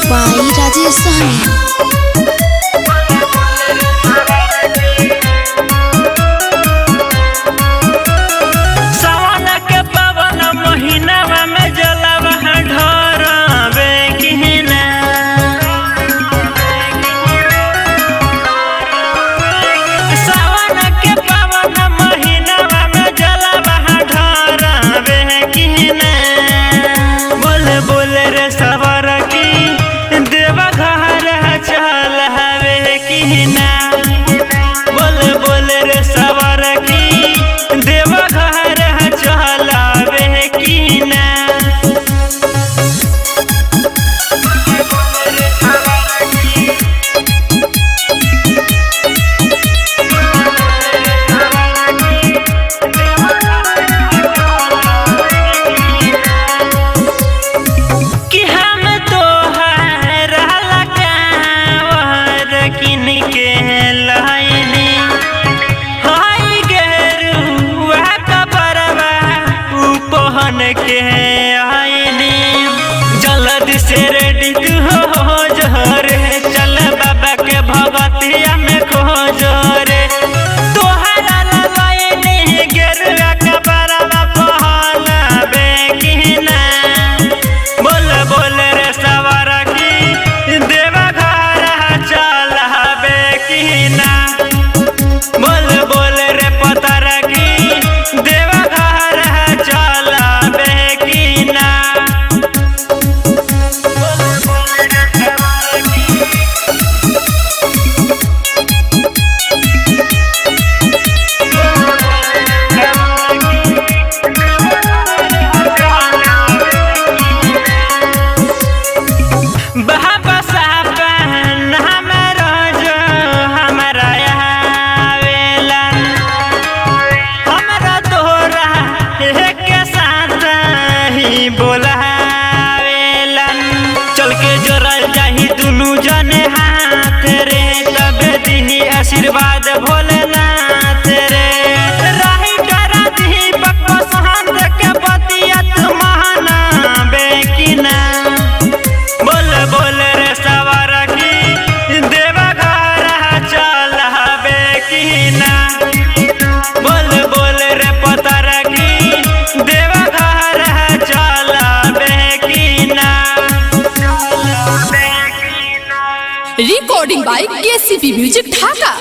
by Rajesh Sahni। के आईनी जल्दी से रेडी तू हो जोरे चल बाबा के भगतिया में खोजो रे तोहरा लाइनी गेरुआ का बरवा पहला बेकिना बोल बोल रे सवार की देवा घर चल बेकिना बोल बोल रे पतर की देवा घर चल बोलावेलन चल के जोड़ल जाही दुनू जने हाथ रे तब दिही आशीर्वाद भोलेनाथ रे राही करा दिही बकवास के बतिया महाना बेकिना बोल बोल रे सवार की देवा घर चल बेकिना बोल बोल रे पतर की देवा घर चल Recording by KCP Music Dhaka।